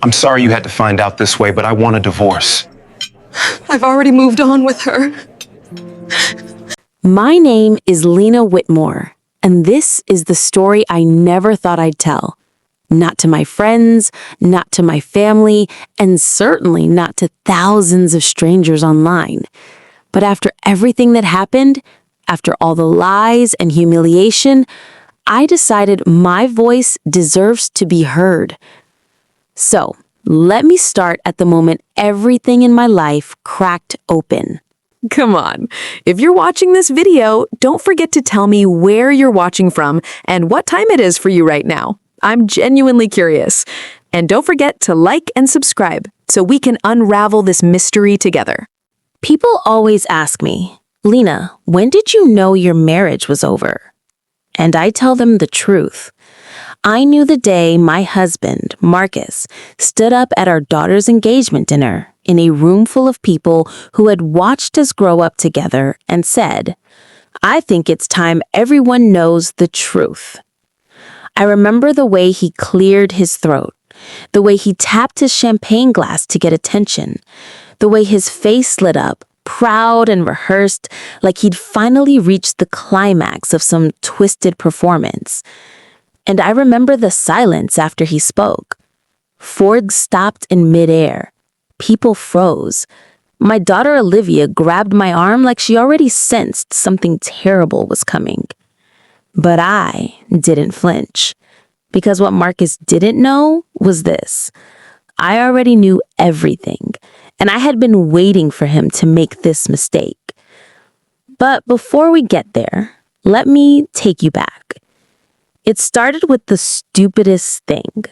I'm sorry you had to find out this way, but I want a divorce. I've already moved on with her. My name is Lena Whitmore, and this is the story I never thought I'd tell. Not to my friends, not to my family, and certainly not to thousands of strangers online. But after everything that happened, after all the lies and humiliation, I decided my voice deserves to be heard. So, let me start at the moment everything in my life cracked open. Come on. If you're watching this video, don't forget to tell me where you're watching from and what time it is for you right now. I'm genuinely curious. And don't forget to like and subscribe so we can unravel this mystery together. People always ask me, Lena, when did you know your marriage was over? And I tell them the truth. I knew the day my husband, Marcus, stood up at our daughter's engagement dinner in a room full of people who had watched us grow up together and said, I think it's time everyone knows the truth. I remember the way he cleared his throat, the way he tapped his champagne glass to get attention, the way his face lit up, proud and rehearsed, like he'd finally reached the climax of some twisted performance. And I remember the silence after he spoke. Ford stopped in midair. People froze. My daughter Olivia grabbed my arm like she already sensed something terrible was coming. But I didn't flinch. Because what Marcus didn't know was this. I already knew everything, and I had been waiting for him to make this mistake. But before we get there, let me take you back. It started with the stupidest thing.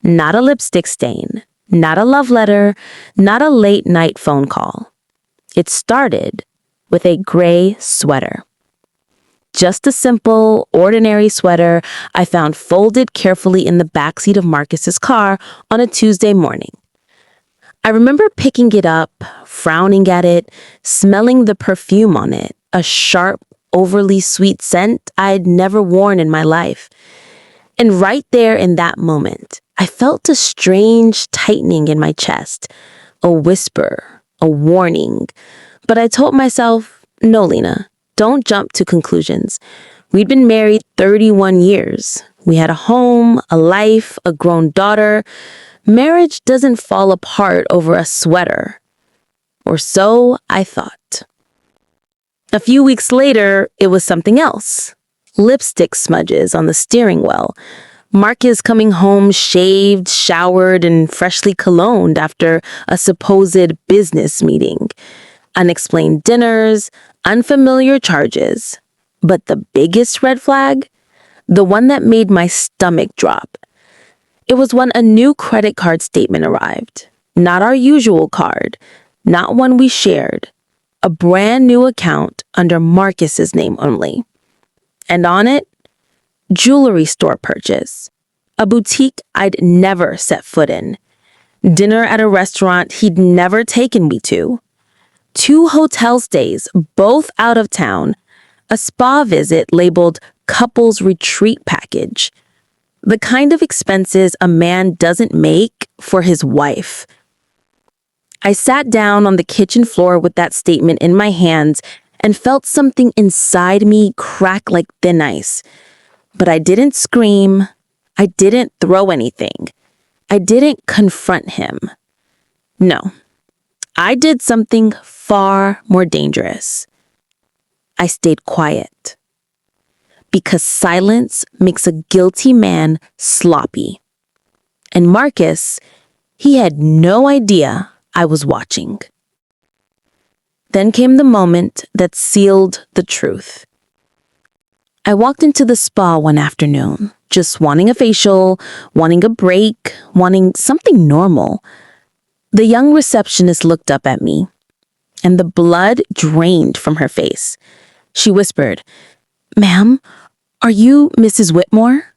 Not a lipstick stain, not a love letter, not a late night phone call. It started with a gray sweater. Just a simple, ordinary sweater I found folded carefully in the backseat of Marcus's car on a Tuesday morning. I remember picking it up, frowning at it, smelling the perfume on it, a sharp, overly sweet scent I'd never worn in my life. And right there in that moment, I felt a strange tightening in my chest, a whisper, a warning. But I told myself, no, Lena, don't jump to conclusions. We'd been married 31 years. We had a home, a life, a grown daughter. Marriage doesn't fall apart over a sweater. Or so I thought. A few weeks later, it was something else. Lipstick smudges on the steering wheel. Marcus coming home shaved, showered, and freshly cologned after a supposed business meeting. Unexplained dinners, unfamiliar charges. But the biggest red flag? The one that made my stomach drop. It was when a new credit card statement arrived. Not our usual card. Not one we shared. A brand new account under Marcus's name only. And on it, jewelry store purchase. A boutique I'd never set foot in. Dinner at a restaurant he'd never taken me to. 2 hotel stays, both out of town. A spa visit labeled couples retreat package. The kind of expenses a man doesn't make for his wife. I sat down on the kitchen floor with that statement in my hands and felt something inside me crack like thin ice. But I didn't scream. I didn't throw anything. I didn't confront him. No, I did something far more dangerous. I stayed quiet. Because silence makes a guilty man sloppy. And Marcus, he had no idea I was watching. Then came the moment that sealed the truth. I walked into the spa one afternoon, just wanting a facial, wanting a break, wanting something normal. The young receptionist looked up at me, and the blood drained from her face. She whispered, "Ma'am, are you Mrs. Whitmore?"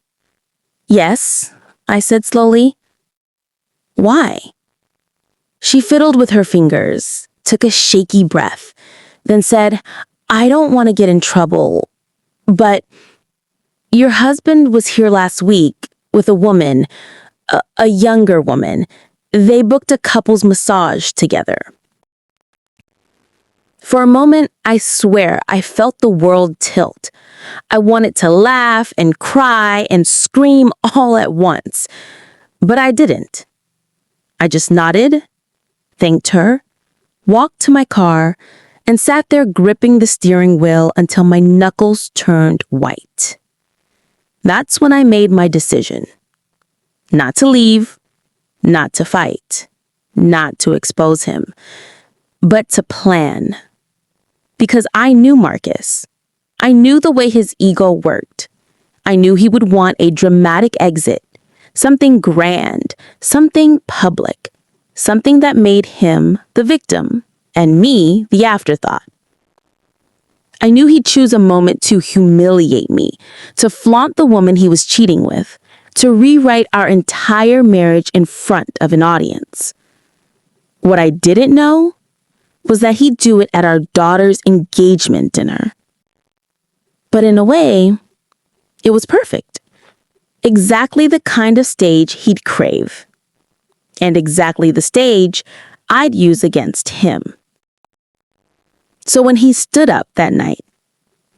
"Yes," I said slowly. "Why?" She fiddled with her fingers, took a shaky breath, then said, "I don't want to get in trouble, but your husband was here last week with a woman, a younger woman, They booked a couple's massage together. For a moment, I swear I felt the world tilt. I wanted to laugh and cry and scream all at once, but I didn't. I just nodded, thanked her, walked to my car, and sat there gripping the steering wheel until my knuckles turned white. That's when I made my decision. Not to leave, not to fight, not to expose him, but to plan. Because I knew Marcus. I knew the way his ego worked. I knew he would want a dramatic exit, something grand, something public, something that made him the victim and me the afterthought. I knew he'd choose a moment to humiliate me, to flaunt the woman he was cheating with, to rewrite our entire marriage in front of an audience. What I didn't know was that he'd do it at our daughter's engagement dinner. But in a way, it was perfect. Exactly the kind of stage he'd crave. And exactly the stage I'd use against him. So when he stood up that night,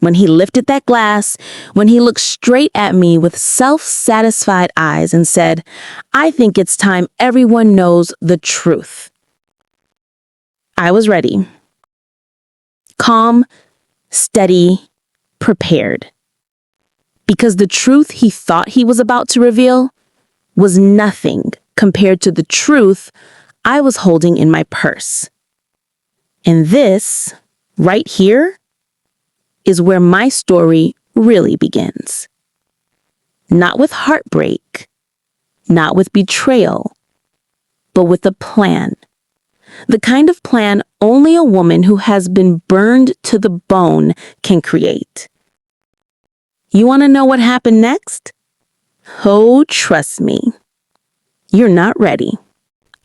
when he lifted that glass, when he looked straight at me with self-satisfied eyes and said, "I think it's time everyone knows the truth," I was ready. Calm, steady, prepared. Because the truth he thought he was about to reveal was nothing compared to the truth I was holding in my purse. And this, right here, is where my story really begins. Not with heartbreak, not with betrayal, but with a plan. The kind of plan only a woman who has been burned to the bone can create. You want to know what happened next? Oh, trust me, you're not ready.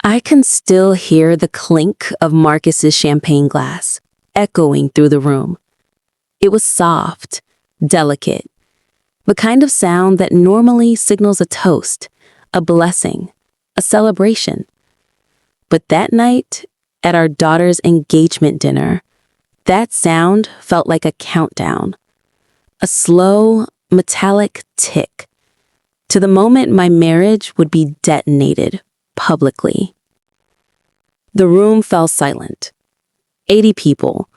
I can still hear the clink of Marcus's champagne glass echoing through the room. It was soft, delicate, the kind of sound that normally signals a toast, a blessing, a celebration. But that night, at our daughter's engagement dinner, that sound felt like a countdown, a slow, metallic tick, to the moment my marriage would be detonated publicly. The room fell silent. 80 people,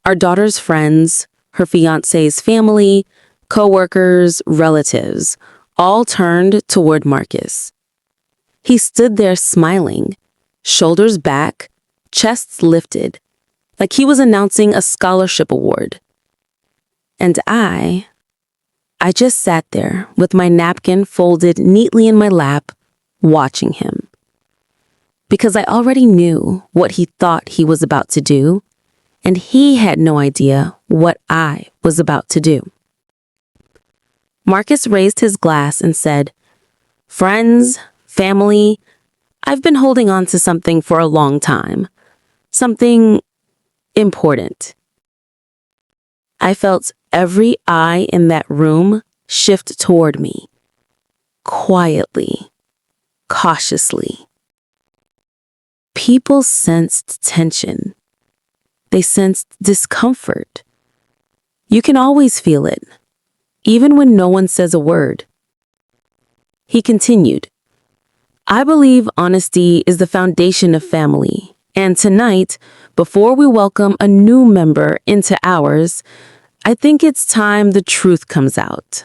our daughter's friends, her fiancé's family, co-workers, relatives, all turned toward Marcus. He stood there smiling, shoulders back, chests lifted, like he was announcing a scholarship award. And I just sat there with my napkin folded neatly in my lap, watching him. Because I already knew what he thought he was about to do, and he had no idea what I was about to do. Marcus raised his glass and said, "Friends, family, I've been holding on to something for a long time. Something important." I felt every eye in that room shift toward me. Quietly, cautiously. People sensed tension. They sensed discomfort. You can always feel it, even when no one says a word. He continued, "I believe honesty is the foundation of family, and tonight, before we welcome a new member into ours, I think it's time the truth comes out."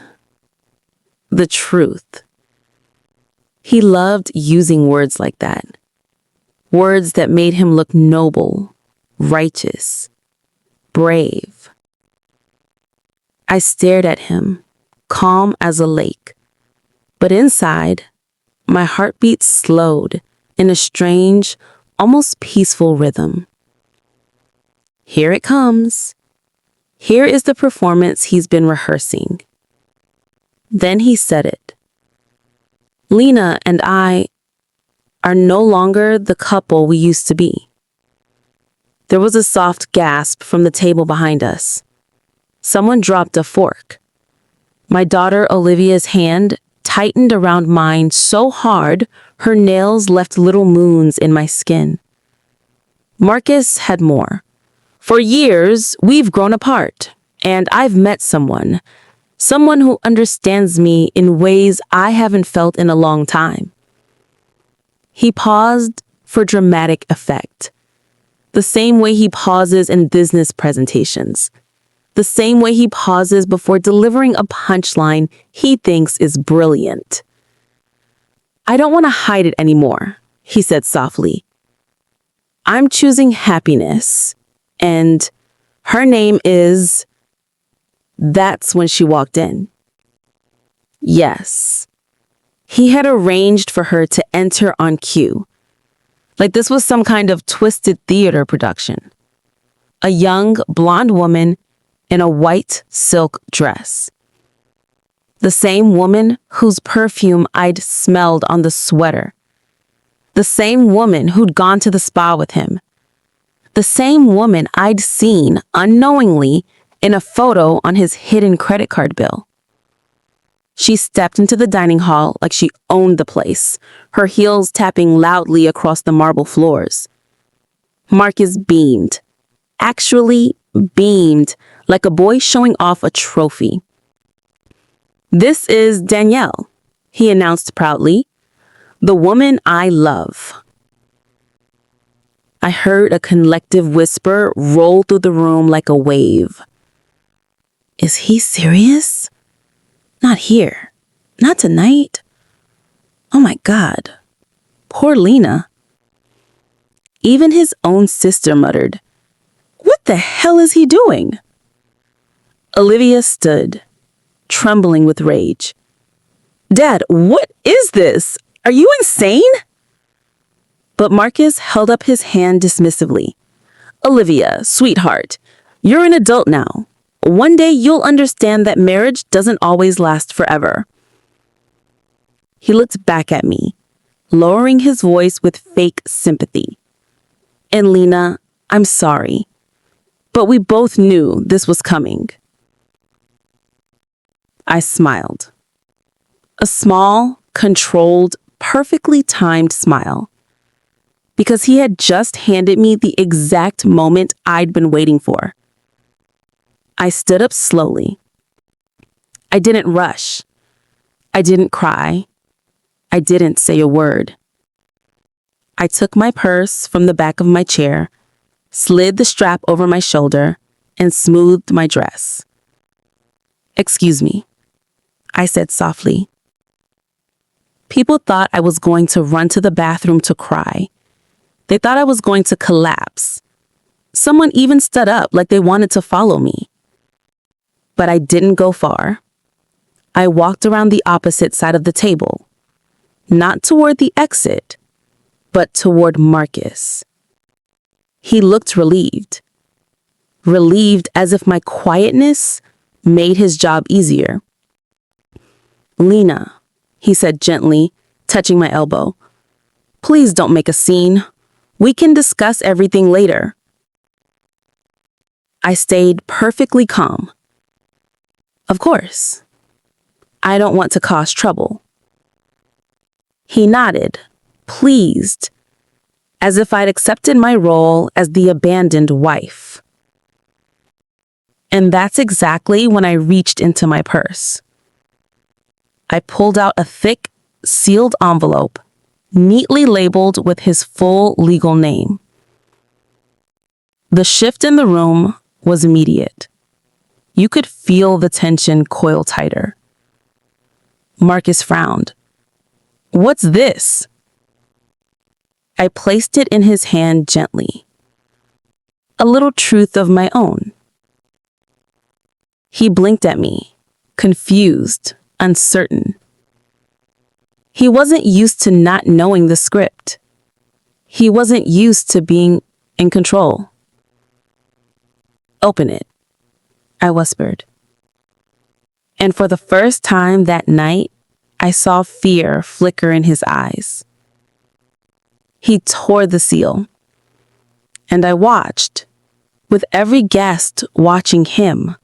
The truth. He loved using words like that. Words that made him look noble, righteous, brave. I stared at him, calm as a lake. But inside, my heartbeat slowed in a strange, almost peaceful rhythm. Here it comes. Here is the performance he's been rehearsing. Then he said it. Lena and I are no longer the couple we used to be. There was a soft gasp from the table behind us. Someone dropped a fork. My daughter Olivia's hand tightened around mine so hard, her nails left little moons in my skin. Marcus had more. For years, we've grown apart, and I've met someone who understands me in ways I haven't felt in a long time. He paused for dramatic effect. The same way he pauses in business presentations. The same way he pauses before delivering a punchline he thinks is brilliant. I don't want to hide it anymore, he said softly. I'm choosing happiness, and her name is... That's when she walked in. Yes. He had arranged for her to enter on cue. Like this was some kind of twisted theater production. A young, blonde woman in a white silk dress. The same woman whose perfume I'd smelled on the sweater. The same woman who'd gone to the spa with him. The same woman I'd seen unknowingly in a photo on his hidden credit card bill. She stepped into the dining hall like she owned the place, her heels tapping loudly across the marble floors. Marcus beamed. Actually beamed like a boy showing off a trophy. This is Danielle, he announced proudly, the woman I love. I heard a collective whisper roll through the room like a wave. Is he serious? Not here. Not tonight. Oh my God. Poor Lena. Even his own sister muttered, "What the hell is he doing?" Olivia stood, trembling with rage. "Dad, what is this? Are you insane?" But Marcus held up his hand dismissively. "Olivia, sweetheart, you're an adult now. One day you'll understand that marriage doesn't always last forever." He looked back at me, lowering his voice with fake sympathy. "And Lena, I'm sorry, but we both knew this was coming." I smiled. A small, controlled, perfectly timed smile. Because he had just handed me the exact moment I'd been waiting for. I stood up slowly. I didn't rush. I didn't cry. I didn't say a word. I took my purse from the back of my chair, slid the strap over my shoulder, and smoothed my dress. "Excuse me," I said softly. People thought I was going to run to the bathroom to cry. They thought I was going to collapse. Someone even stood up like they wanted to follow me. But I didn't go far. I walked around the opposite side of the table, not toward the exit, but toward Marcus. He looked relieved. Relieved as if my quietness made his job easier. "Lena," he said gently, touching my elbow, "please don't make a scene. We can discuss everything later." I stayed perfectly calm. Of course. I don't want to cause trouble. He nodded, pleased, as if I'd accepted my role as the abandoned wife. And that's exactly when I reached into my purse. I pulled out a thick, sealed envelope, neatly labeled with his full legal name. The shift in the room was immediate. You could feel the tension coil tighter. Marcus frowned. "What's this?" I placed it in his hand gently. A little truth of my own. He blinked at me, confused, uncertain. He wasn't used to not knowing the script. He wasn't used to being in control. "Open it," I whispered. And for the first time that night, I saw fear flicker in his eyes. He tore the seal, and I watched, with every guest watching him,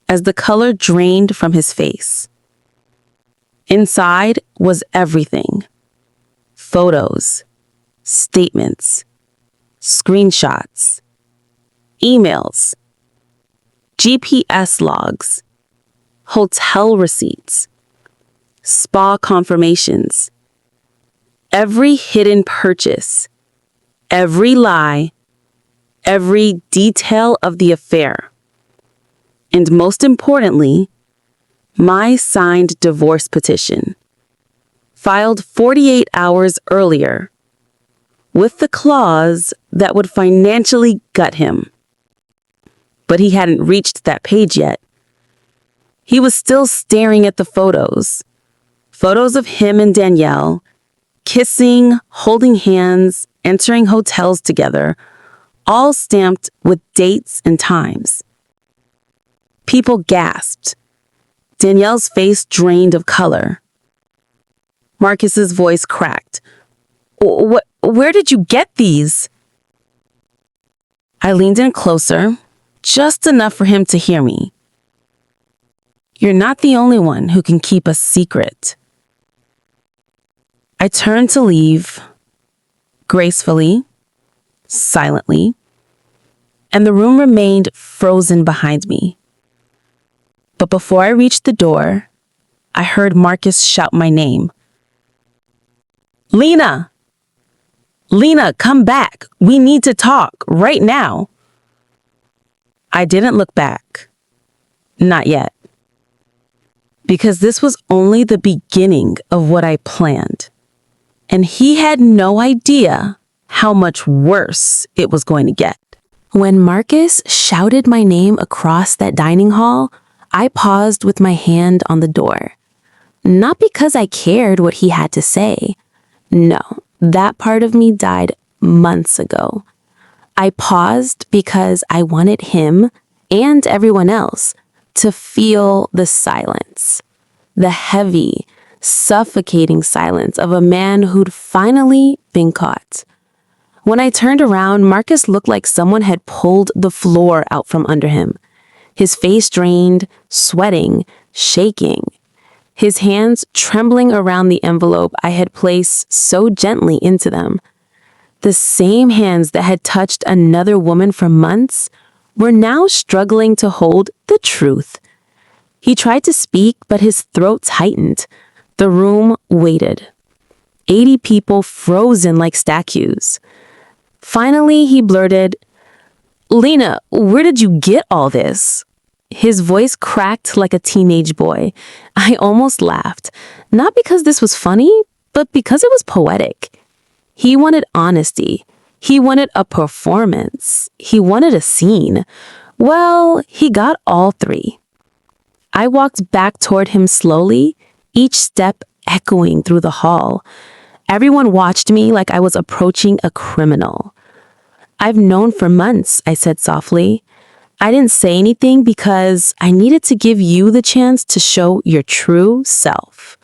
as the color drained from his face. Inside was everything: photos, statements, screenshots, emails, GPS logs, hotel receipts, spa confirmations, every hidden purchase, every lie, every detail of the affair. And most importantly, my signed divorce petition, filed 48 hours earlier, with the clause that would financially gut him. But he hadn't reached that page yet. He was still staring at the photos. Photos of him and Danielle, kissing, holding hands, entering hotels together, all stamped with dates and times. People gasped. Danielle's face drained of color. Marcus's voice cracked. Where did you get these? I leaned in closer, just enough for him to hear me. You're not the only one who can keep a secret. I turned to leave, gracefully, silently, and the room remained frozen behind me. But before I reached the door, I heard Marcus shout my name. Lena! Lena, come back! We need to talk, right now! I didn't look back. Not yet. Because this was only the beginning of what I planned. And he had no idea how much worse it was going to get. When Marcus shouted my name across that dining hall, I paused with my hand on the door. Not because I cared what he had to say. No, that part of me died months ago. I paused because I wanted him and everyone else to feel the silence. The heavy, suffocating silence of a man who'd finally been caught. When I turned around, Marcus looked like someone had pulled the floor out from under him. His face drained, sweating, shaking. His hands trembling around the envelope I had placed so gently into them. The same hands that had touched another woman for months were now struggling to hold the truth. He tried to speak, but his throat tightened. The room waited. 80 people frozen like statues. Finally, he blurted, Lena, where did you get all this? His voice cracked like a teenage boy. I almost laughed, not because this was funny, but because it was poetic. He wanted honesty. He wanted a performance. He wanted a scene. Well, he got all three. I walked back toward him slowly, each step echoing through the hall. Everyone watched me like I was approaching a criminal. I've known for months, I said softly. I didn't say anything because I needed to give you the chance to show your true self.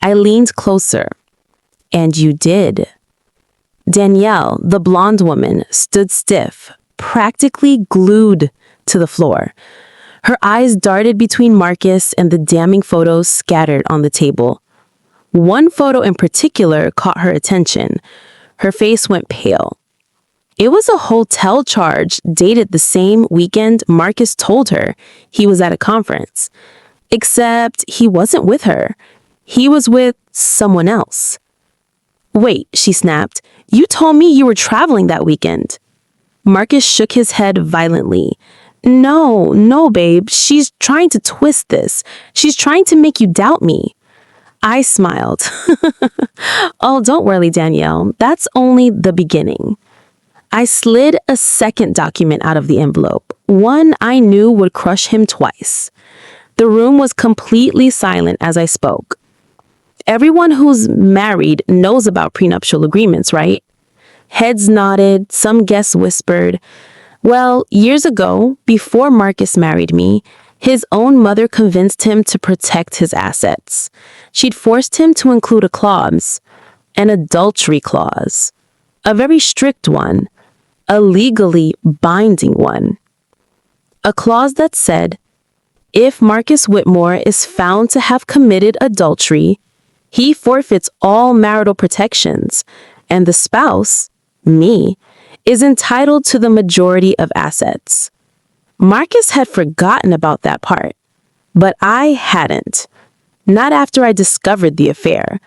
I leaned closer, and you did. Danielle, the blonde woman, stood stiff, practically glued to the floor. Her eyes darted between Marcus and the damning photos scattered on the table. One photo in particular caught her attention. Her face went pale. It was a hotel charge dated the same weekend Marcus told her he was at a conference. Except he wasn't with her. He was with someone else. Wait, she snapped. You told me you were traveling that weekend. Marcus shook his head violently. No, babe. She's trying to twist this. She's trying to make you doubt me. I smiled. Oh, don't worry, Danielle. That's only the beginning. I slid a second document out of the envelope, one I knew would crush him twice. The room was completely silent as I spoke. Everyone who's married knows about prenuptial agreements, right? Heads nodded, some guests whispered. Well, years ago, before Marcus married me, his own mother convinced him to protect his assets. She'd forced him to include a clause, an adultery clause, a very strict one, a legally binding one. A clause that said, If Marcus Whitmore is found to have committed adultery, he forfeits all marital protections, and the spouse, me, is entitled to the majority of assets. Marcus had forgotten about that part, but I hadn't. Not after I discovered the affair.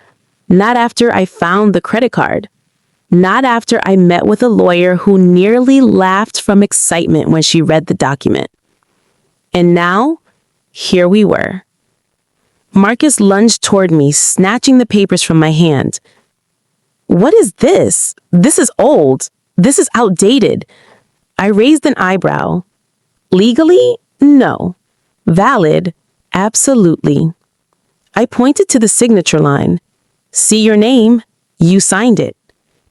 Not after I found the credit card. Not after I met with a lawyer who nearly laughed from excitement when she read the document. And now, here we were. Marcus lunged toward me, snatching the papers from my hand. What is this? This is old. This is outdated. I raised an eyebrow. Legally? No. Valid? Absolutely. I pointed to the signature line. See your name? You signed it.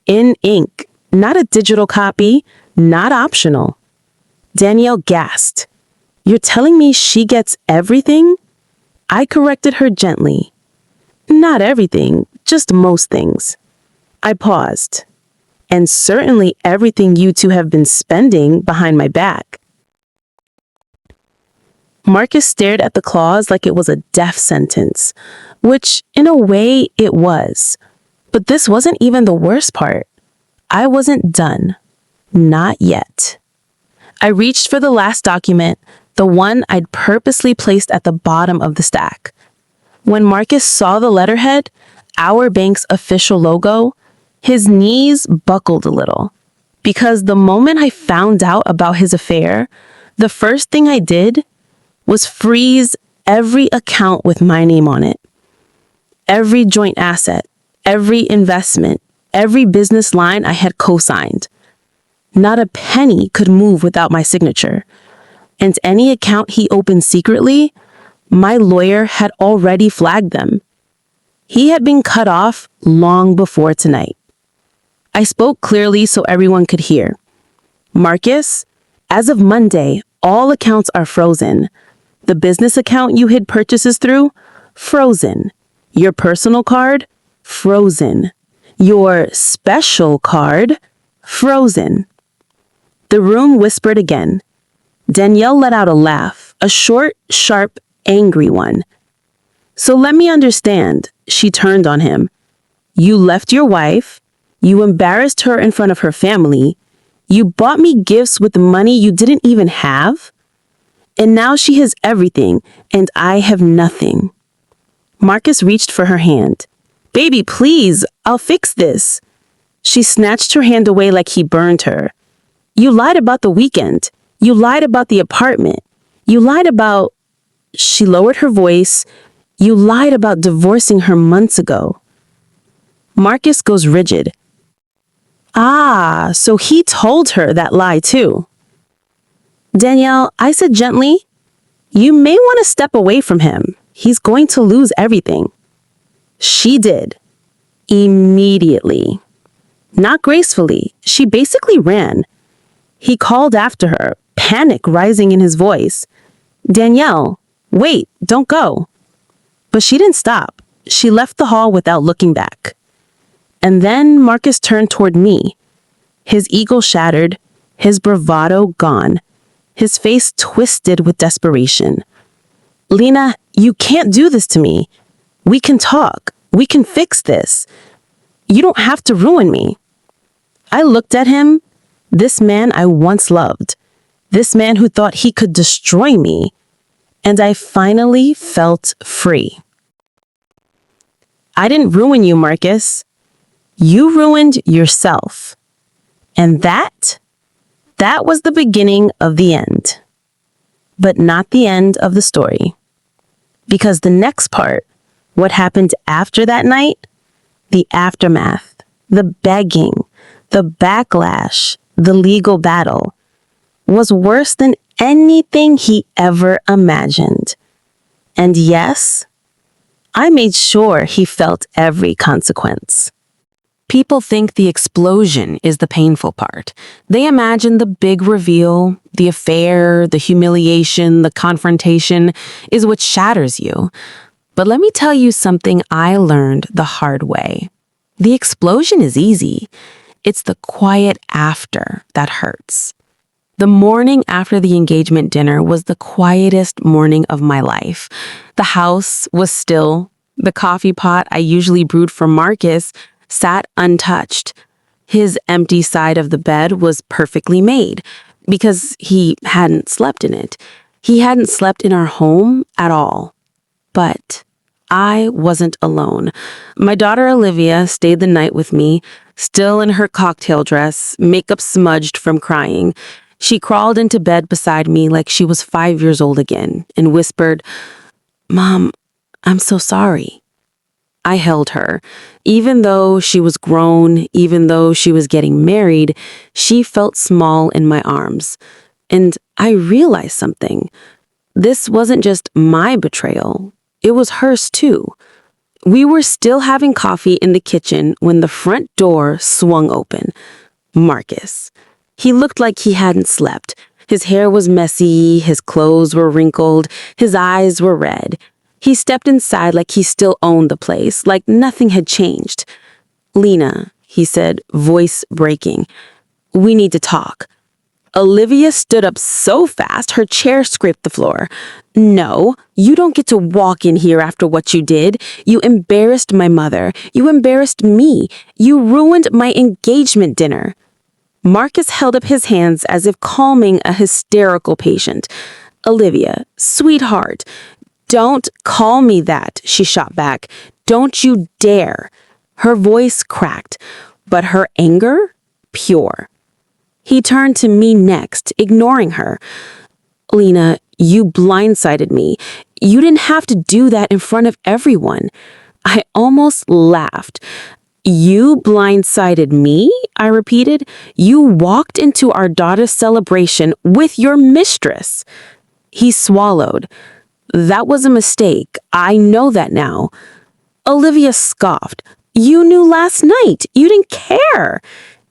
In ink. Not a digital copy. Not optional. Danielle gasped. You're telling me she gets everything? I corrected her gently. Not everything, just most things. I paused. And certainly everything you two have been spending behind my back. Marcus stared at the clause like it was a death sentence, which in a way it was. But this wasn't even the worst part. I wasn't done. Not yet. I reached for the last document, the one I'd purposely placed at the bottom of the stack. When Marcus saw the letterhead, our bank's official logo, his knees buckled a little. Because the moment I found out about his affair, the first thing I did was freeze every account with my name on it. Every joint asset, every investment, every business line I had co-signed. Not a penny could move without my signature. And any account he opened secretly, my lawyer had already flagged them. He had been cut off long before tonight. I spoke clearly so everyone could hear. Marcus, as of Monday, all accounts are frozen. The business account you hid purchases through, frozen. Your personal card, frozen. Your special card, frozen. The room whispered again. Danielle let out a laugh, a short, sharp, angry one. So let me understand, she turned on him. You left your wife, you embarrassed her in front of her family, you bought me gifts with money you didn't even have, and now she has everything, and I have nothing. Marcus reached for her hand. Baby, please, I'll fix this. She snatched her hand away like he burned her. You lied about the weekend. You lied about the apartment. You lied about... She lowered her voice. You lied about divorcing her months ago. Marcus goes rigid. Ah, so he told her that lie too. Danielle, I said gently, you may want to step away from him. He's going to lose everything. She did. Immediately. Not gracefully. She basically ran. He called after her, panic rising in his voice. Danielle, wait, don't go. But she didn't stop. She left the hall without looking back. And then Marcus turned toward me. His ego shattered, his bravado gone, his face twisted with desperation. Lena, you can't do this to me. We can talk. We can fix this. You don't have to ruin me. I looked at him, this man I once loved, this man who thought he could destroy me, and I finally felt free. I didn't ruin you, Marcus. You ruined yourself. And that was the beginning of the end. But not the end of the story. Because the next part, what happened after that night, the aftermath, the begging, the backlash, the legal battle, was worse than anything he ever imagined. And yes, I made sure he felt every consequence. People think the explosion is the painful part. They imagine the big reveal, the affair, the humiliation, the confrontation is what shatters you. But let me tell you something I learned the hard way. The explosion is easy. It's the quiet after that hurts. The morning after the engagement dinner was the quietest morning of my life. The house was still. The coffee pot I usually brewed for Marcus sat untouched. His empty side of the bed was perfectly made because he hadn't slept in it. He hadn't slept in our home at all. But I wasn't alone. My daughter Olivia stayed the night with me, still in her cocktail dress, makeup smudged from crying. She crawled into bed beside me like she was 5 years old again and whispered, "Mom, I'm so sorry." I held her. Even though she was grown, even though she was getting married, she felt small in my arms. And I realized something. This wasn't just my betrayal. It was hers too. We were still having coffee in the kitchen when the front door swung open. Marcus. He looked like he hadn't slept. His hair was messy, his clothes were wrinkled, his eyes were red. He stepped inside like he still owned the place, like nothing had changed. "Lena," he said, voice breaking, "we need to talk." Olivia stood up so fast her chair scraped the floor. "No, you don't get to walk in here after what you did. You embarrassed my mother. You embarrassed me. You ruined my engagement dinner." Marcus held up his hands as if calming a hysterical patient. "Olivia, sweetheart, don't call me that," she shot back. "Don't you dare." Her voice cracked, but her anger, pure. He turned to me next, ignoring her. "Lena, you blindsided me. You didn't have to do that in front of everyone." I almost laughed. "You blindsided me?" I repeated. "You walked into our daughter's celebration with your mistress." He swallowed. "That was a mistake. I know that now." Olivia scoffed. "You knew last night. You didn't care."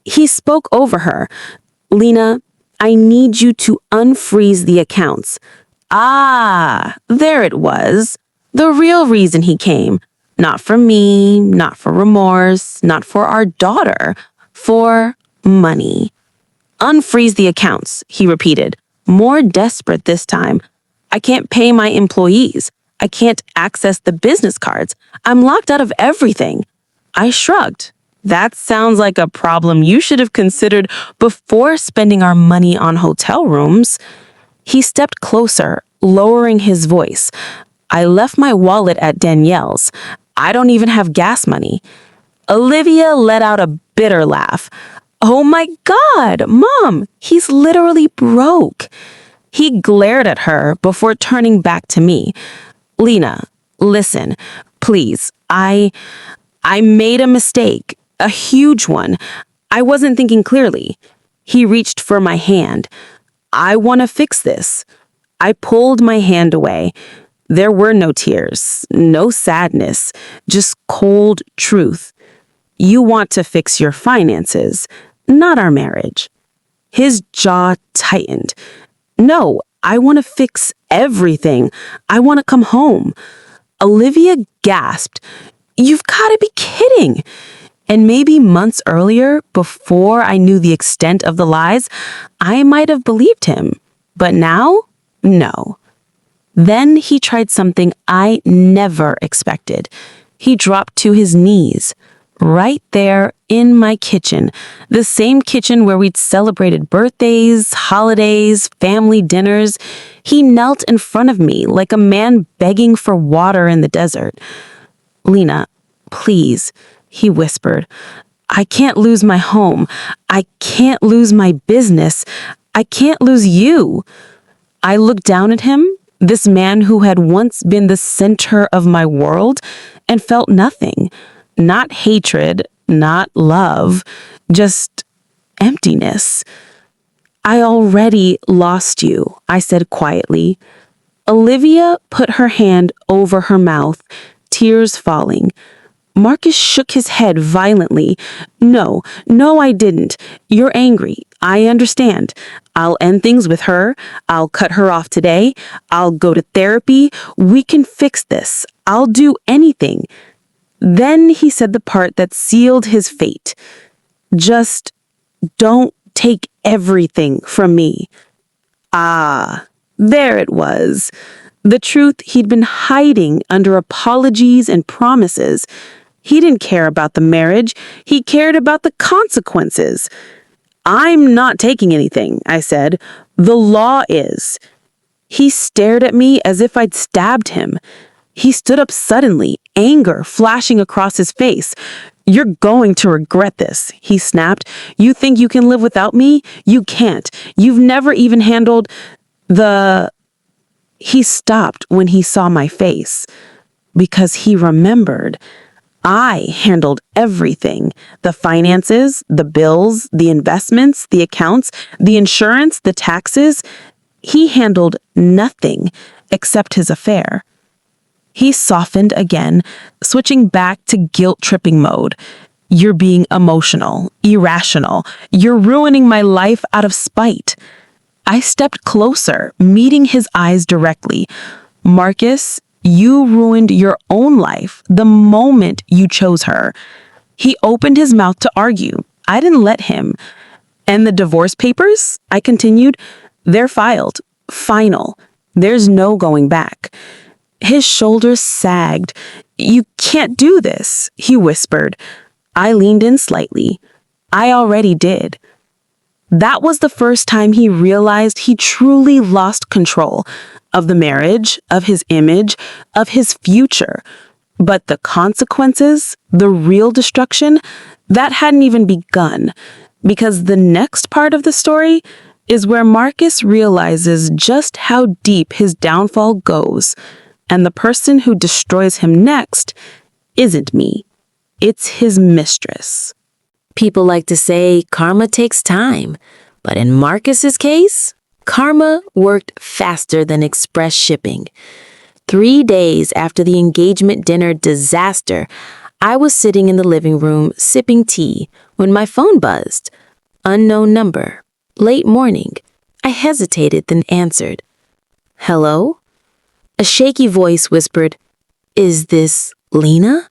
He spoke over her. "Lena, I need you to unfreeze the accounts." Ah, there it was. The real reason he came. Not for me, not for remorse, not for our daughter, for money. "Unfreeze the accounts," he repeated, more desperate this time. "I can't pay my employees. I can't access the business cards. I'm locked out of everything." I shrugged. "That sounds like a problem you should have considered before spending our money on hotel rooms." He stepped closer, lowering his voice. "I left my wallet at Danielle's. I don't even have gas money." Olivia let out a bitter laugh. "Oh my God, Mom, he's literally broke." He glared at her before turning back to me. "Lena, listen, please, I made a mistake, a huge one. I wasn't thinking clearly." He reached for my hand. "I want to fix this." I pulled my hand away. There were no tears, no sadness, just cold truth. "You want to fix your finances, not our marriage." His jaw tightened. "No, I want to fix everything. I want to come home." Olivia gasped. "You've got to be kidding." And maybe months earlier, before I knew the extent of the lies, I might have believed him. But now, no. Then he tried something I never expected. He dropped to his knees, right there in my kitchen, the same kitchen where we'd celebrated birthdays, holidays, family dinners. He knelt in front of me like a man begging for water in the desert. "Lena, please," he whispered. "I can't lose my home. I can't lose my business. I can't lose you." I looked down at him, this man who had once been the center of my world, and felt nothing. Not hatred, not love, just emptiness. "I already lost you," I said quietly. Olivia put her hand over her mouth, tears falling. Marcus shook his head violently. No, I didn't. You're angry. I understand. I'll end things with her. I'll cut her off today. I'll go to therapy. We can fix this. I'll do anything." Then he said the part that sealed his fate. "Just don't take everything from me. Ah, there it was. The truth he'd been hiding under apologies and promises. He didn't care about the marriage. He cared about the consequences. I'm not taking anything, I said. The law is. He stared at me as if I'd stabbed him. He stood up suddenly, anger flashing across his face. You're going to regret this, he snapped. You think you can live without me? You can't. You've never even handled the... He stopped when he saw my face, because he remembered. I handled everything. The finances, the bills, the investments, the accounts, the insurance, the taxes. He handled nothing except his affair. He softened again, switching back to guilt-tripping mode. You're being emotional, irrational. You're ruining my life out of spite. I stepped closer, meeting his eyes directly. Marcus, you ruined your own life the moment you chose her. He opened his mouth to argue. I didn't let him. And the divorce papers, I continued, they're filed. Final. There's no going back. His shoulders sagged. You can't do this, he whispered. I leaned in slightly. I already did. That was the first time he realized he truly lost control of the marriage, of his image, of his future. But the consequences, the real destruction, that hadn't even begun. Because the next part of the story is where Marcus realizes just how deep his downfall goes. And the person who destroys him next isn't me. It's his mistress. People like to say karma takes time, but in Marcus's case, karma worked faster than express shipping. 3 days after the engagement dinner disaster, I was sitting in the living room sipping tea when my phone buzzed. Unknown number. Late morning. I hesitated, then answered. Hello? A shaky voice whispered, Is this Lena?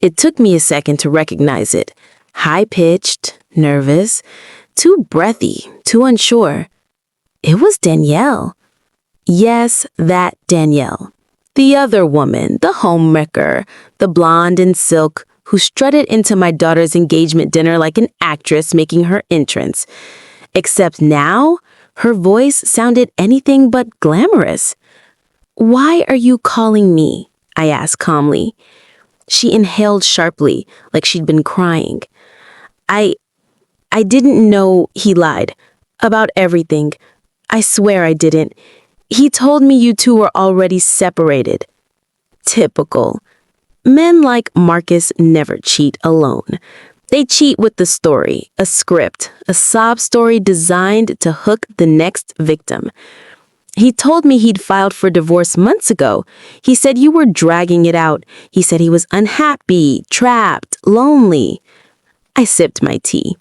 It took me a second to recognize it. High-pitched, nervous, too breathy, too unsure. It was Danielle. Yes, that Danielle. The other woman, the homewrecker, the blonde in silk, who strutted into my daughter's engagement dinner like an actress making her entrance. Except now, her voice sounded anything but glamorous. Why are you calling me? I asked calmly. She inhaled sharply, like she'd been crying. I didn't know, he lied. About everything. I swear I didn't. He told me you two were already separated. Typical. Men like Marcus never cheat alone. They cheat with the story, a script, a sob story designed to hook the next victim. He told me he'd filed for divorce months ago. He said you were dragging it out. He said he was unhappy, trapped, lonely. I sipped my tea.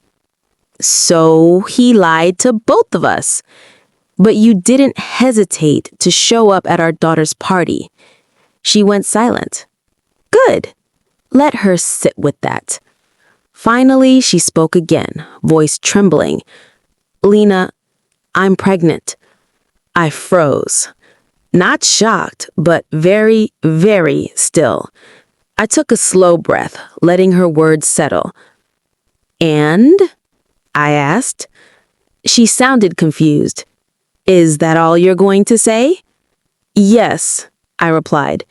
So he lied to both of us. But you didn't hesitate to show up at our daughter's party. She went silent. Good. Let her sit with that. Finally, she spoke again, voice trembling. Lena, I'm pregnant. I froze. Not shocked, but very, very still. I took a slow breath, letting her words settle. And? I asked. She sounded confused. Is that all you're going to say? Yes, I replied.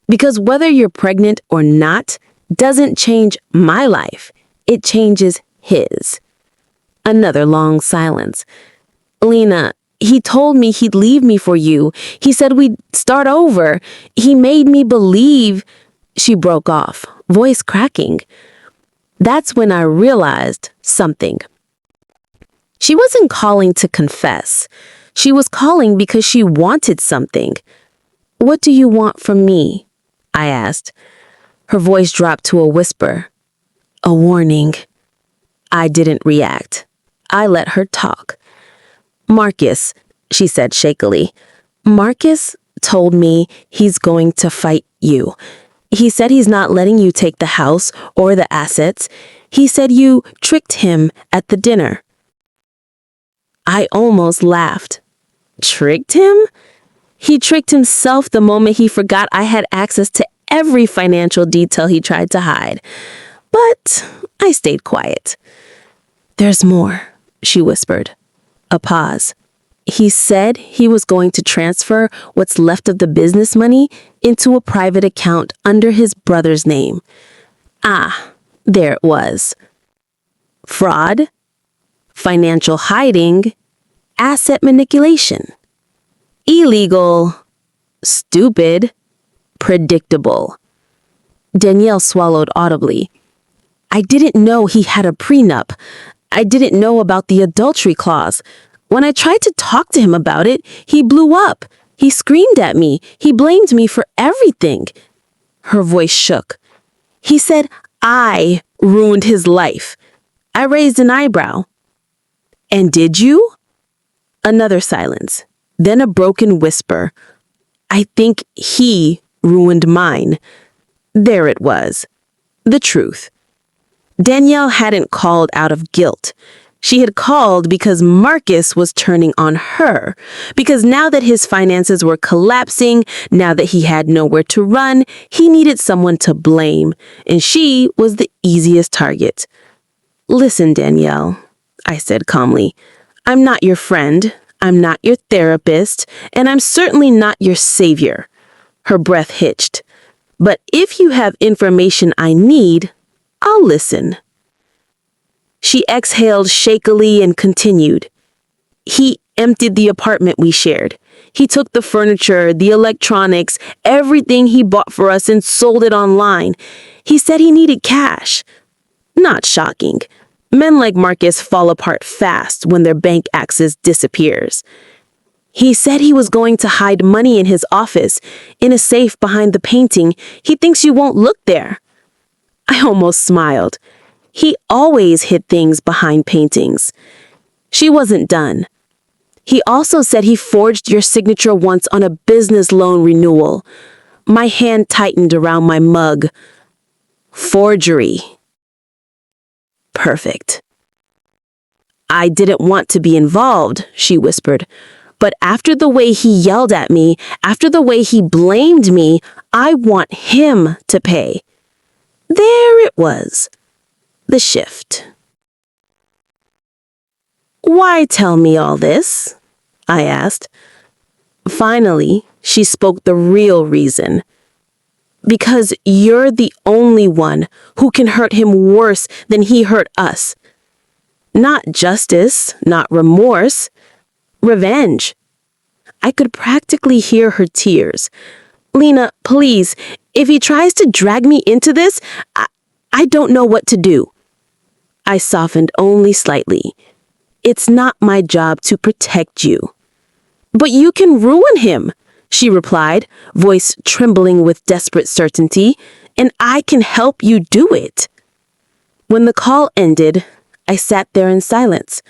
Because whether you're pregnant or not doesn't change my life. It changes his. Another long silence. Lena, he told me he'd leave me for you. He said we'd start over. He made me believe. She broke off, voice cracking. That's when I realized something. She wasn't calling to confess. She was calling because she wanted something. What do you want from me? I asked. Her voice dropped to a whisper. A warning. I didn't react. I let her talk. Marcus, she said shakily. Marcus told me he's going to fight you. He said he's not letting you take the house or the assets. He said you tricked him at the dinner. I almost laughed. Tricked him? He tricked himself the moment he forgot I had access to every financial detail he tried to hide. But I stayed quiet. There's more, she whispered. A pause. He said he was going to transfer what's left of the business money into a private account under his brother's name. Ah, there it was. Fraud, financial hiding, asset manipulation. Illegal, stupid, predictable. Danielle swallowed audibly. I didn't know he had a prenup. I didn't know about the adultery clause. When I tried to talk to him about it, he blew up. He screamed at me. He blamed me for everything. Her voice shook. He said I ruined his life. I raised an eyebrow. And did you? Another silence. Then a broken whisper. I think he ruined mine. There it was. The truth. Danielle hadn't called out of guilt. She had called because Marcus was turning on her. Because now that his finances were collapsing, now that he had nowhere to run, he needed someone to blame. And she was the easiest target. Listen, Danielle, I said calmly. I'm not your friend. I'm not your therapist. And I'm certainly not your savior. Her breath hitched. But if you have information I need, I'll listen. She exhaled shakily and continued. He emptied the apartment we shared. He took the furniture, the electronics, everything he bought for us and sold it online. He said he needed cash. Not shocking. Men like Marcus fall apart fast when their bank access disappears. He said he was going to hide money in his office, in a safe behind the painting. He thinks you won't look there. I almost smiled. He always hid things behind paintings. She wasn't done. He also said he forged your signature once on a business loan renewal. My hand tightened around my mug. Forgery. Perfect. I didn't want to be involved, she whispered. But after the way he yelled at me, after the way he blamed me, I want him to pay. There it was. The shift. Why tell me all this? I asked. Finally, she spoke the real reason. Because you're the only one who can hurt him worse than he hurt us. Not justice, not remorse. Revenge. I could practically hear her tears. Lena, please, if he tries to drag me into this, I don't know what to do. I softened only slightly. It's not my job to protect you. But you can ruin him, she replied, voice trembling with desperate certainty, and I can help you do it. When the call ended, I sat there in silence,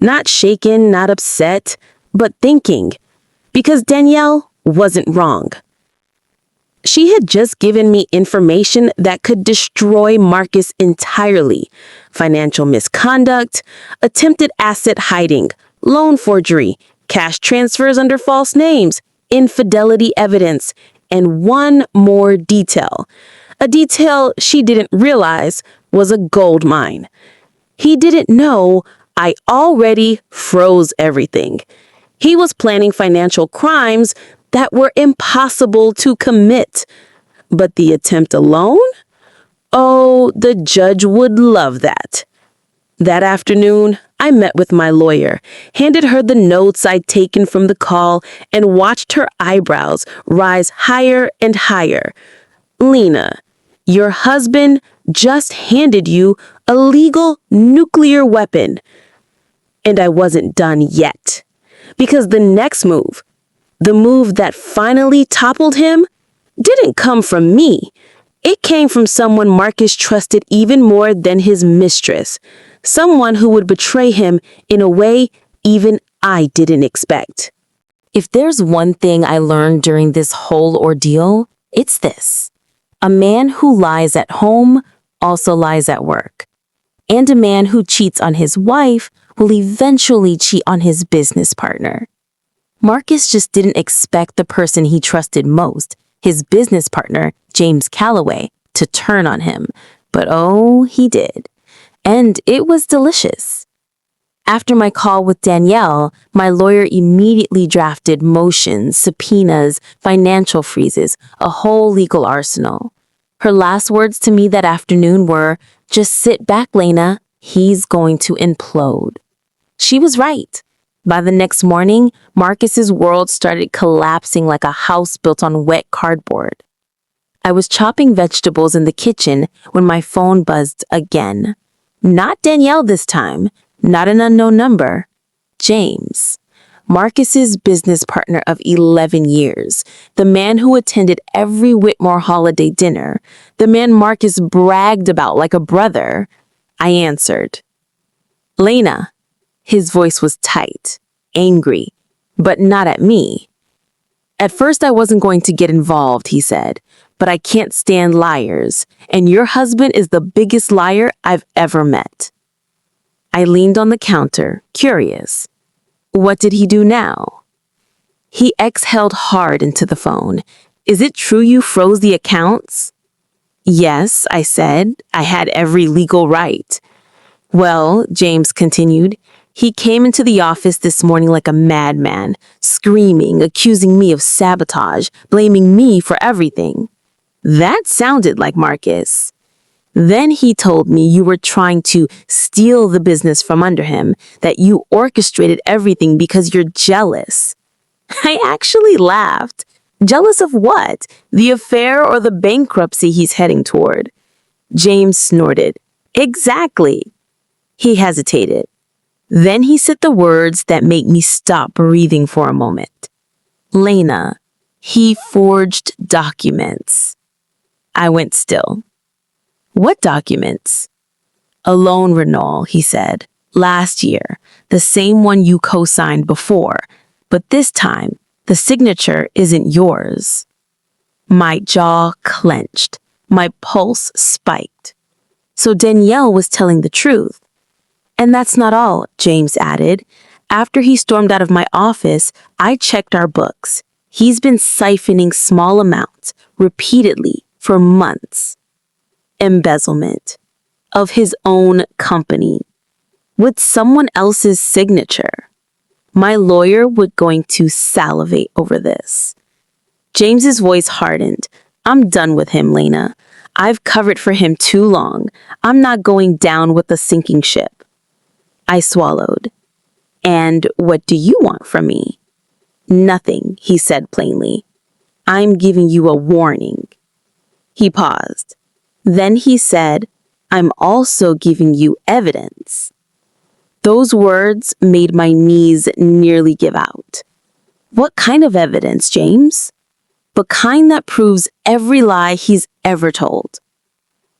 not shaken, not upset, but thinking, because Danielle wasn't wrong. She had just given me information that could destroy Marcus entirely. Financial misconduct, attempted asset hiding, loan forgery, cash transfers under false names, infidelity evidence, and one more detail. A detail she didn't realize was a gold mine. He didn't know I already froze everything. He was planning financial crimes that were impossible to commit. But the attempt alone? Oh, the judge would love that. That afternoon, I met with my lawyer, handed her the notes I'd taken from the call, and watched her eyebrows rise higher and higher. Lena, your husband just handed you a legal nuclear weapon. And I wasn't done yet. Because the next move, the move that finally toppled him, didn't come from me. It came from someone Marcus trusted even more than his mistress. Someone who would betray him in a way even I didn't expect. If there's one thing I learned during this whole ordeal, it's this. A man who lies at home also lies at work. And a man who cheats on his wife will eventually cheat on his business partner. Marcus just didn't expect the person he trusted most, his business partner, James Calloway, to turn on him. But oh, he did. And it was delicious. After my call with Danielle, my lawyer immediately drafted motions, subpoenas, financial freezes, a whole legal arsenal. Her last words to me that afternoon were, "Just sit back, Lena. He's going to implode." She was right. By the next morning, Marcus's world started collapsing like a house built on wet cardboard. I was chopping vegetables in the kitchen when my phone buzzed again. Not Danielle this time, not an unknown number. James, Marcus's business partner of 11 years, the man who attended every Whitmore holiday dinner, the man Marcus bragged about like a brother. I answered. "Lena." His voice was tight, angry, but not at me. "At first I wasn't going to get involved," he said, "but I can't stand liars, and your husband is the biggest liar I've ever met." I leaned on the counter, curious. What did he do now? He exhaled hard into the phone. "Is it true you froze the accounts?" "Yes," I said. "I had every legal right." "Well," James continued, "he came into the office this morning like a madman, screaming, accusing me of sabotage, blaming me for everything." That sounded like Marcus. "Then he told me you were trying to steal the business from under him, that you orchestrated everything because you're jealous." I actually laughed. Jealous of what? The affair or the bankruptcy he's heading toward? James snorted. "Exactly." He hesitated. Then he said the words that made me stop breathing for a moment. "Lena, he forged documents." I went still. "What documents?" "A loan renewal," he said. "Last year, the same one you co-signed before, but this time, the signature isn't yours." My jaw clenched. My pulse spiked. So Danielle was telling the truth. "And that's not all," James added. "After he stormed out of my office, I checked our books. He's been siphoning small amounts, repeatedly, for months." Embezzlement. Of his own company. With someone else's signature. My lawyer was going to salivate over this. James's voice hardened. "I'm done with him, Lena. I've covered for him too long. I'm not going down with a sinking ship." I swallowed. "And what do you want from me?" "Nothing," he said plainly. "I'm giving you a warning." He paused. Then he said, "I'm also giving you evidence." Those words made my knees nearly give out. "What kind of evidence, James?" "The kind that proves every lie he's ever told."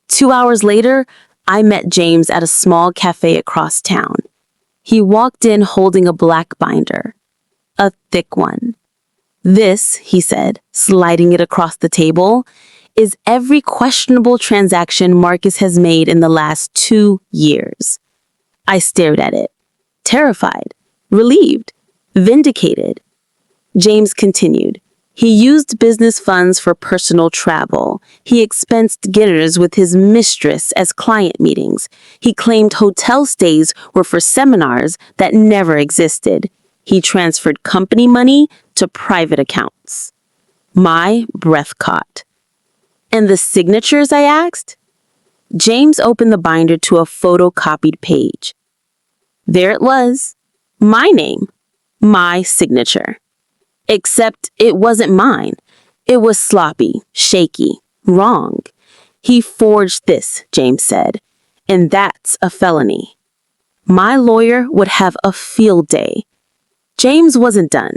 2 hours later, I met James at a small cafe across town. He walked in holding a black binder, a thick one. "This," he said, sliding it across the table, "is every questionable transaction Marcus has made in the last 2 years." I stared at it, terrified, relieved, vindicated. James continued. "He used business funds for personal travel. He expensed dinners with his mistress as client meetings. He claimed hotel stays were for seminars that never existed. He transferred company money to private accounts." My breath caught. "And the signatures?" I asked. James opened the binder to a photocopied page. There it was. My name. My signature. Except it wasn't mine. It was sloppy, shaky, wrong. "He forged this," James said, "and that's a felony." My lawyer would have a field day. James wasn't done.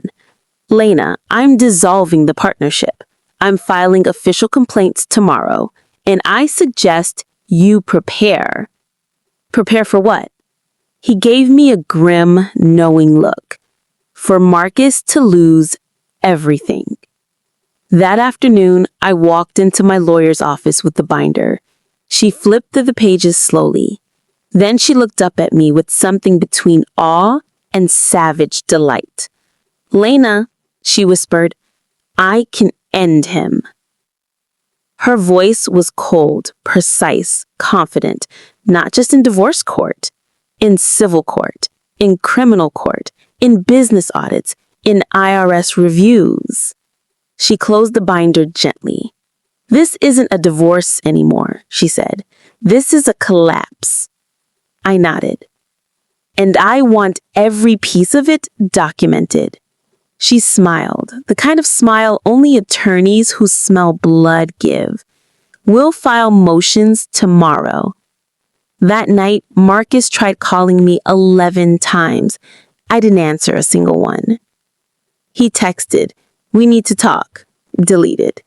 "Lena, I'm dissolving the partnership. I'm filing official complaints tomorrow, and I suggest you prepare." "Prepare for what?" He gave me a grim, knowing look. "For Marcus to lose everything." That afternoon, I walked into my lawyer's office with the binder. She flipped through the pages slowly. Then she looked up at me with something between awe and savage delight. "Lena," she whispered, "I can end him." Her voice was cold, precise, confident, not just in divorce court, in civil court, in criminal court, in business audits, in IRS reviews. She closed the binder gently. "This isn't a divorce anymore," she said. "This is a collapse." I nodded. "And I want every piece of it documented." She smiled, the kind of smile only attorneys who smell blood give. "We'll file motions tomorrow." That night, Marcus tried calling me 11 times. I didn't answer a single one. He texted, "We need to talk." Deleted.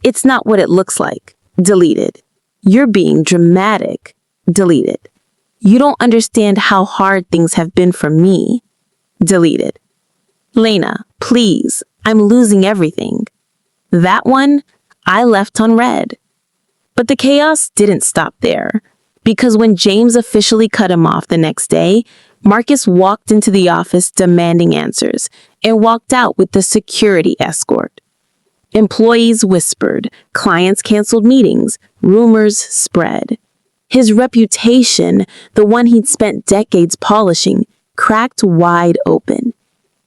"It's not what it looks like." Deleted. "You're being dramatic." Deleted. "You don't understand how hard things have been for me." Deleted. "Lena, please, I'm losing everything." That one, I left unread. But the chaos didn't stop there, because when James officially cut him off the next day, Marcus walked into the office demanding answers and walked out with the security escort. Employees whispered, clients canceled meetings, rumors spread. His reputation, the one he'd spent decades polishing, cracked wide open.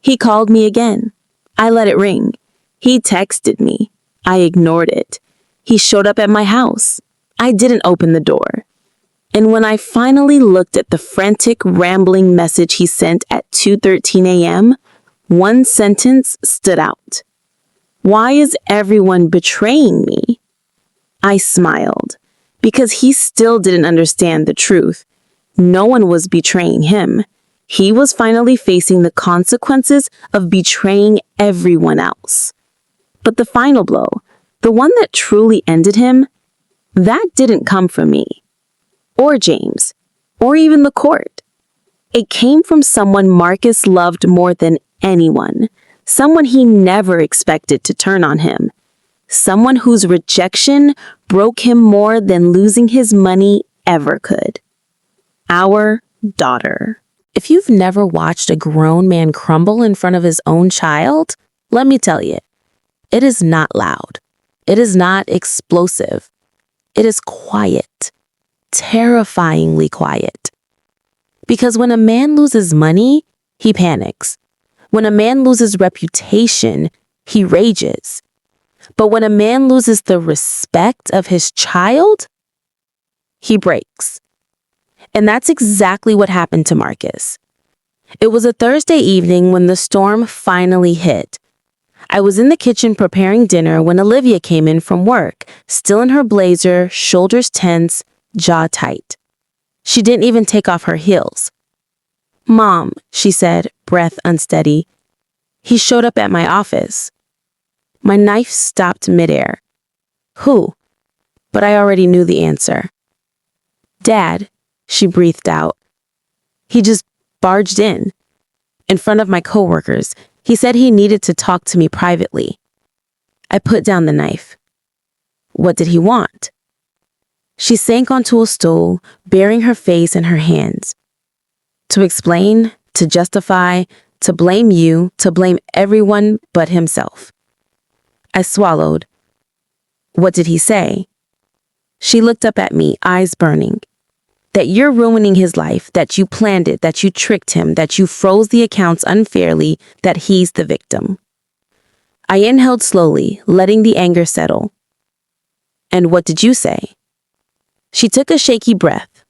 He called me again. I let it ring. He texted me. I ignored it. He showed up at my house. I didn't open the door. And when I finally looked at the frantic, rambling message he sent at 2:13 a.m., one sentence stood out. "Why is everyone betraying me?" I smiled, because he still didn't understand the truth. No one was betraying him. He was finally facing the consequences of betraying everyone else. But the final blow, the one that truly ended him, that didn't come from me, or James, or even the court. It came from someone Marcus loved more than anyone, someone he never expected to turn on him, someone whose rejection broke him more than losing his money ever could. Our daughter. If you've never watched a grown man crumble in front of his own child, let me tell you, it is not loud. It is not explosive. It is quiet, terrifyingly quiet. Because when a man loses money, he panics. When a man loses reputation, he rages. But when a man loses the respect of his child, he breaks. And that's exactly what happened to Marcus. It was a Thursday evening when the storm finally hit. I was in the kitchen preparing dinner when Olivia came in from work, still in her blazer, shoulders tense, jaw tight. She didn't even take off her heels. "Mom," she said, breath unsteady. "He showed up at my office." My knife stopped midair. Who? But I already knew the answer. "Dad," she breathed out. "He just barged in front of my coworkers. He said he needed to talk to me privately." I put down the knife. What did he want? She sank onto a stool, burying her face in her hands. To explain, to justify, to blame you, to blame everyone but himself. I swallowed. What did he say? She looked up at me, eyes burning. That you're ruining his life, that you planned it, that you tricked him, that you froze the accounts unfairly, that he's the victim. I inhaled slowly, letting the anger settle. "And what did you say?" She took a shaky breath.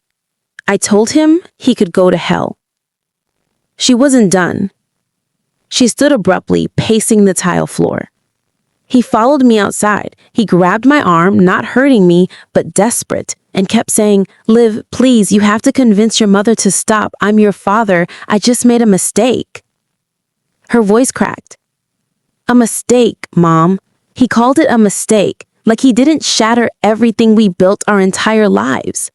"I told him he could go to hell." She wasn't done. She stood abruptly, pacing the tile floor. "He followed me outside. He grabbed my arm, not hurting me, but desperate, and kept saying, 'Liv, please, you have to convince your mother to stop. I'm your father. I just made a mistake.'" Her voice cracked. "A mistake, Mom. He called it a mistake, like he didn't shatter everything we built our entire lives."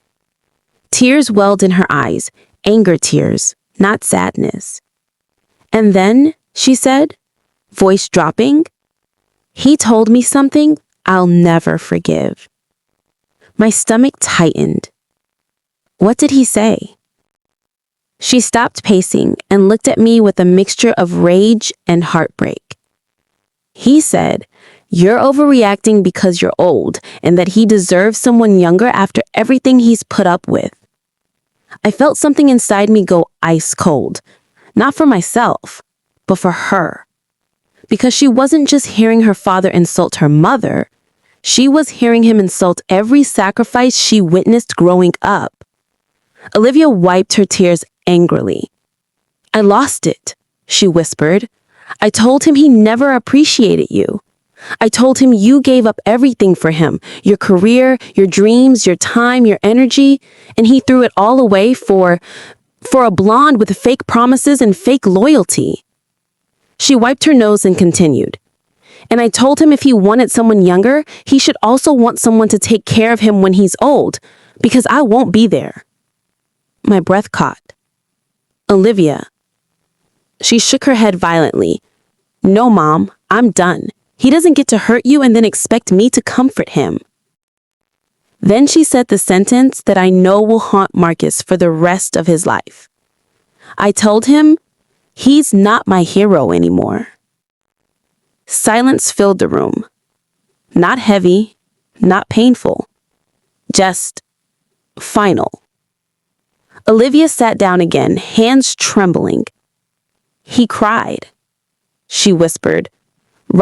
Tears welled in her eyes, anger tears, not sadness. "And then," she said, voice dropping, "he told me something I'll never forgive." My stomach tightened. What did he say? She stopped pacing and looked at me with a mixture of rage and heartbreak. He said, "You're overreacting because you're old and that he deserves someone younger after everything he's put up with." I felt something inside me go ice cold, not for myself, but for her. Because she wasn't just hearing her father insult her mother, she was hearing him insult every sacrifice she witnessed growing up. Olivia wiped her tears angrily. "I lost it," she whispered. "I told him he never appreciated you. I told him you gave up everything for him, your career, your dreams, your time, your energy, and he threw it all away for a blonde with fake promises and fake loyalty." She wiped her nose and continued. "And I told him if he wanted someone younger, he should also want someone to take care of him when he's old, because I won't be there." My breath caught. "Olivia." She shook her head violently. "No, Mom, I'm done. He doesn't get to hurt you and then expect me to comfort him." Then she said the sentence that I know will haunt Marcus for the rest of his life. I told him, "He's not my hero anymore." Silence filled the room. Not heavy, not painful, just final. Olivia sat down again, hands trembling. "He cried," she whispered.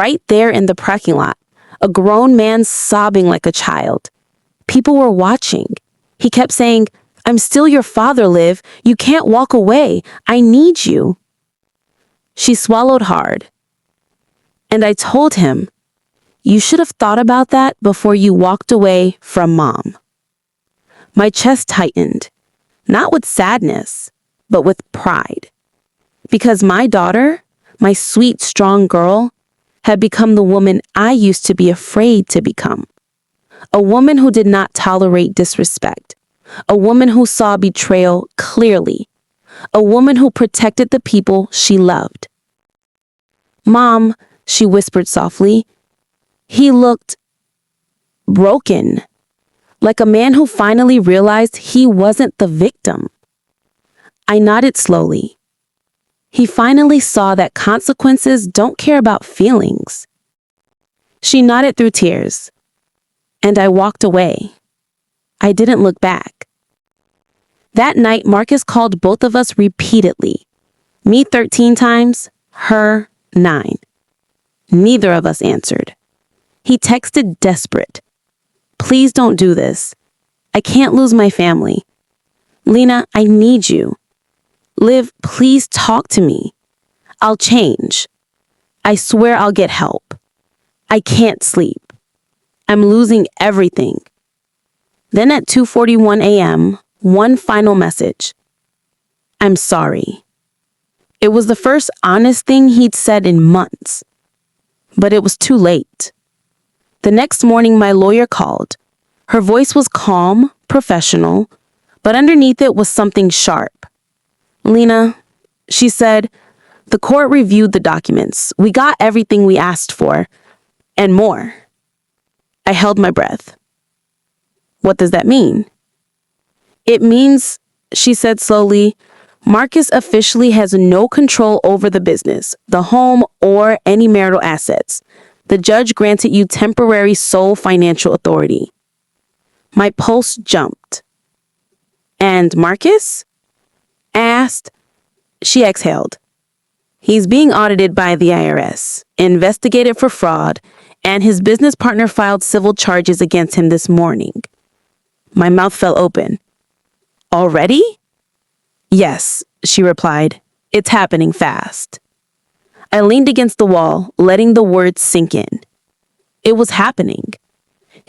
"Right there in the parking lot, a grown man sobbing like a child. People were watching. He kept saying, 'I'm still your father, Liv. You can't walk away. I need you.'" She swallowed hard. "And I told him, 'You should have thought about that before you walked away from Mom.'" My chest tightened, not with sadness, but with pride. Because my daughter, my sweet, strong girl, had become the woman I used to be afraid to become. A woman who did not tolerate disrespect. A woman who saw betrayal clearly. A woman who protected the people she loved. "Mom," she whispered softly, "he looked broken, like a man who finally realized he wasn't the victim." I nodded slowly. He finally saw that consequences don't care about feelings. She nodded through tears, and I walked away. I didn't look back. That night, Marcus called both of us repeatedly. Me 13 times, her 9. Neither of us answered. He texted desperate. "Please don't do this. I can't lose my family. Lena, I need you. Liv, please talk to me. I'll change. I swear I'll get help. I can't sleep. I'm losing everything." Then at 2:41 a.m., one final message. "I'm sorry." It was the first honest thing he'd said in months. But it was too late. The next morning, my lawyer called. Her voice was calm, professional, but underneath it was something sharp. "Lena," she said, "the court reviewed the documents. We got everything we asked for, and more." I held my breath. "What does that mean?" "It means," she said slowly, "Marcus officially has no control over the business, the home, or any marital assets. The judge granted you temporary sole financial authority." My pulse jumped. "And Marcus?" asked. She exhaled. "He's being audited by the IRS, investigated for fraud, and his business partner filed civil charges against him this morning." My mouth fell open. "Already?" "Yes," she replied. "It's happening fast." I leaned against the wall, letting the words sink in. It was happening.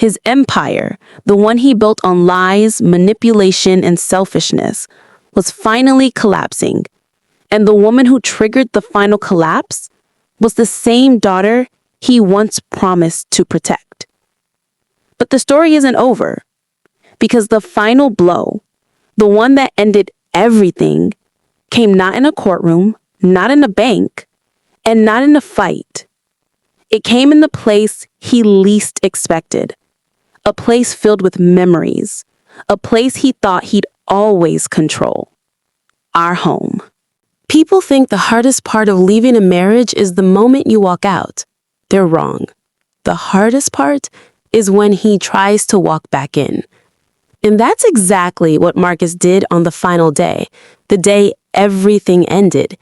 His empire, the one he built on lies, manipulation, and selfishness, was finally collapsing. And the woman who triggered the final collapse was the same daughter he once promised to protect. But the story isn't over, because the final blow, the one that ended everything, came not in a courtroom, not in a bank, and not in a fight. It came in the place he least expected, a place filled with memories, a place he thought he'd always control. our home. People think the hardest part of leaving a marriage is the moment you walk out. They're wrong. The hardest part is when he tries to walk back in. And that's exactly what Marcus did on the final day, the day everything ended.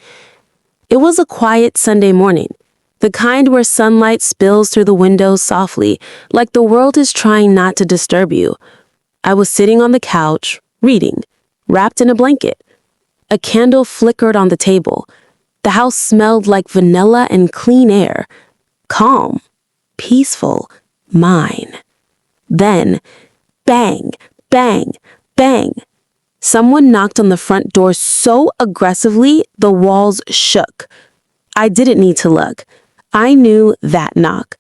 It was a quiet Sunday morning, the kind where sunlight spills through the windows softly, like the world is trying not to disturb you. I was sitting on the couch, reading, wrapped in a blanket. A candle flickered on the table. The house smelled like vanilla and clean air. Calm, peaceful, mine. Then, bang, bang, bang. Someone knocked on the front door so aggressively the walls shook. I didn't need to look. I knew that knock.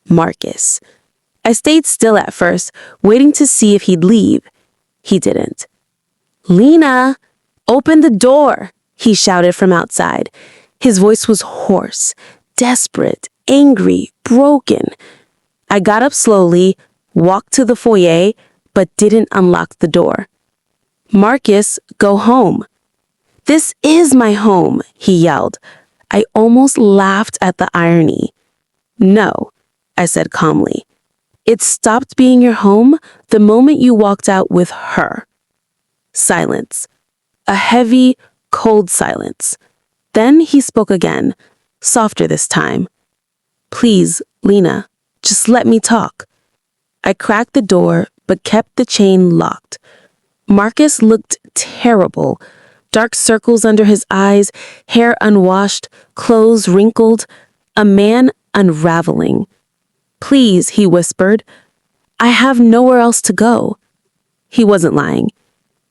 Marcus. I stayed still at first, waiting to see if he'd leave. He didn't. "Lena, open the door," he shouted from outside. His voice was hoarse, desperate, angry, broken. I got up slowly, walked to the foyer, but didn't unlock the door. "Marcus, go home." "This is my home," he yelled. I almost laughed at the irony. "No," I said calmly. "It stopped being your home the moment you walked out with her." Silence. A heavy, cold silence. Then he spoke again, softer this time. "Please, Lena, just let me talk." I cracked the door, but kept the chain locked. Marcus looked terrible. Dark circles under his eyes, hair unwashed, clothes wrinkled, a man unraveling. "Please," he whispered. "I have nowhere else to go." He wasn't lying.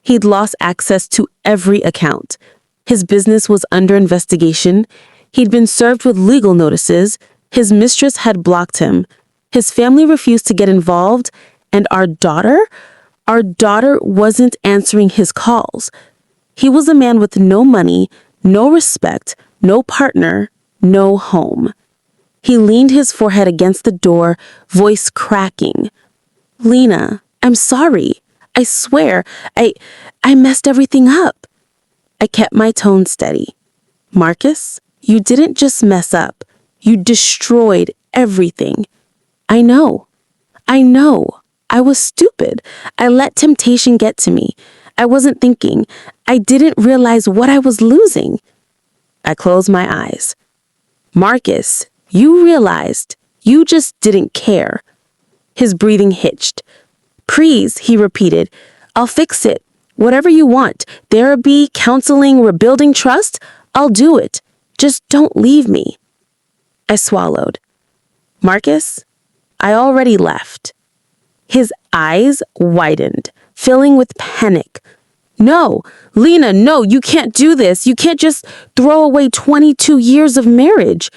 He'd lost access to every account. His business was under investigation. He'd been served with legal notices. His mistress had blocked him. His family refused to get involved. And our daughter wasn't answering his calls. He was a man with no money, no respect, no partner, no home. He leaned his forehead against the door, voice cracking. "Lena, I'm sorry. I swear, I messed everything up." I kept my tone steady. "Marcus, you didn't just mess up. You destroyed everything. I know. I was stupid. I let temptation get to me. I wasn't thinking. I didn't realize what I was losing." I closed my eyes. "Marcus, you realized. You just didn't care." His breathing hitched. "Please," he repeated. "I'll fix it. Whatever you want. Therapy, counseling, rebuilding trust. I'll do it. Just don't leave me." I swallowed. "Marcus, I already left." His eyes widened, filling with panic. "No, Lena, no, you can't do this. You can't just throw away 22 years of marriage."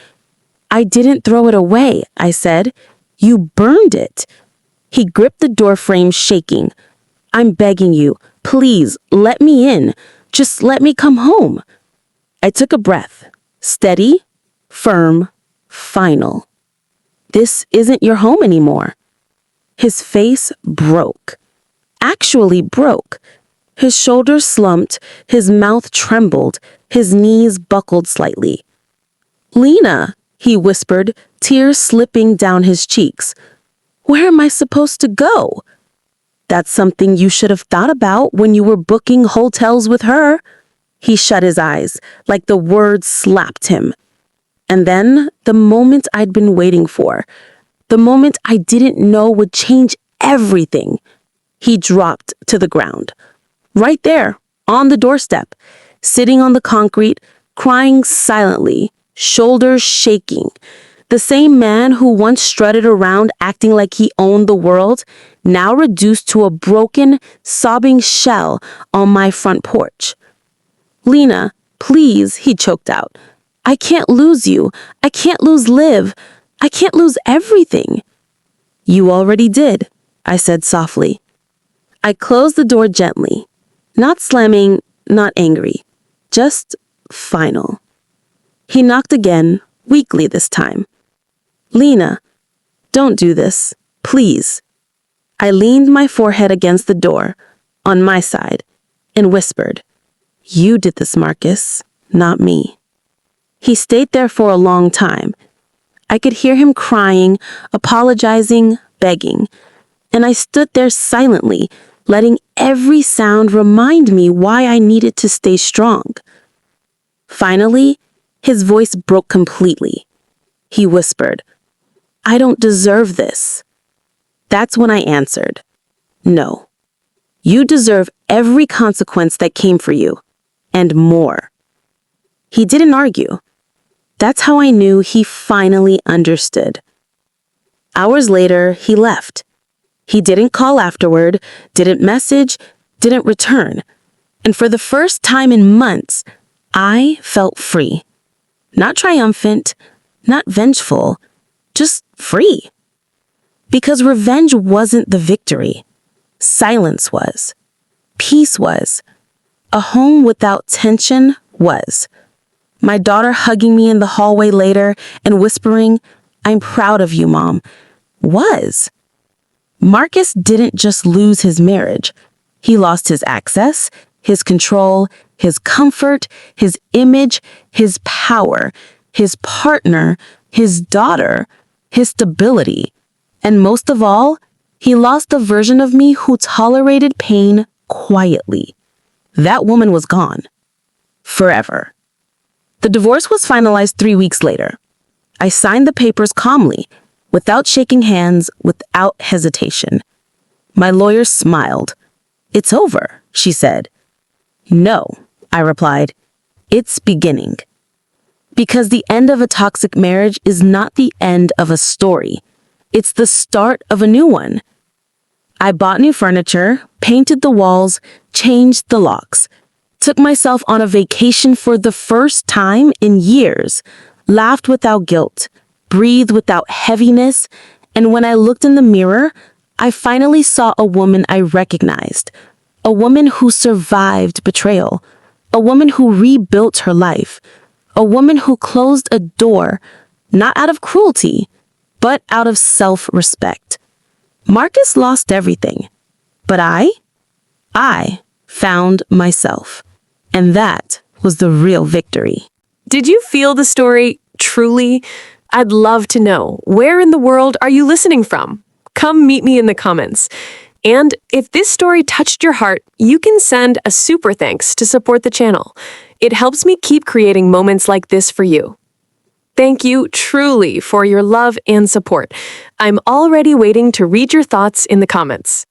"I didn't throw it away," I said. "You burned it." He gripped the door frame, shaking. "I'm begging you, please, let me in. Just let me come home." I took a breath. Steady, firm, final. "This isn't your home anymore." His face broke. Actually broke. His shoulders slumped, his mouth trembled, his knees buckled slightly. "Lena," he whispered, tears slipping down his cheeks. "Where am I supposed to go?" "That's something you should have thought about when you were booking hotels with her." He shut his eyes, like the words slapped him. And then the moment I'd been waiting for, the moment I didn't know would change everything, he dropped to the ground. Right there, on the doorstep, sitting on the concrete, crying silently, shoulders shaking. The same man who once strutted around acting like he owned the world, now reduced to a broken, sobbing shell on my front porch. "Lena, please," he choked out. "I can't lose you. I can't lose Liv. I can't lose everything." "You already did," I said softly. I closed the door gently, not slamming, not angry, just final. He knocked again, weakly this time. "Lena, don't do this, please." I leaned my forehead against the door, on my side, and whispered, You did this, Marcus, not me. He stayed there for a long time. I could hear him crying, apologizing, begging, and I stood there silently, letting every sound remind me why I needed to stay strong. Finally, his voice broke completely. He whispered, "I don't deserve this." That's when I answered, "No. You deserve every consequence that came for you, and more." He didn't argue. That's how I knew he finally understood. Hours later, he left. He didn't call afterward, didn't message, didn't return. And for the first time in months, I felt free. Not triumphant, not vengeful, just free. Because revenge wasn't the victory. Silence was. Peace was. A home without tension was. My daughter hugging me in the hallway later and whispering, "I'm proud of you, Mom," was. Marcus didn't just lose his marriage. He lost his access, his control, his comfort, his image, his power, his partner, his daughter, his stability. And most of all, he lost the version of me who tolerated pain quietly. That woman was gone. Forever. The divorce was finalized 3 weeks later. I signed the papers calmly, without shaking hands, without hesitation. My lawyer smiled. "It's over," she said. "No," I replied. "It's beginning." Because the end of a toxic marriage is not the end of a story. It's the start of a new one. I bought new furniture, painted the walls, changed the locks, took myself on a vacation for the first time in years, laughed without guilt, breathed without heaviness, and when I looked in the mirror, I finally saw a woman I recognized, a woman who survived betrayal, a woman who rebuilt her life, a woman who closed a door, not out of cruelty, but out of self-respect. Marcus lost everything, but I found myself, and that was the real victory. Did you feel the story truly? I'd love to know. Where in the world are you listening from? Come meet me in the comments. And if this story touched your heart, you can send a super thanks to support the channel. It helps me keep creating moments like this for you. Thank you truly for your love and support. I'm already waiting to read your thoughts in the comments.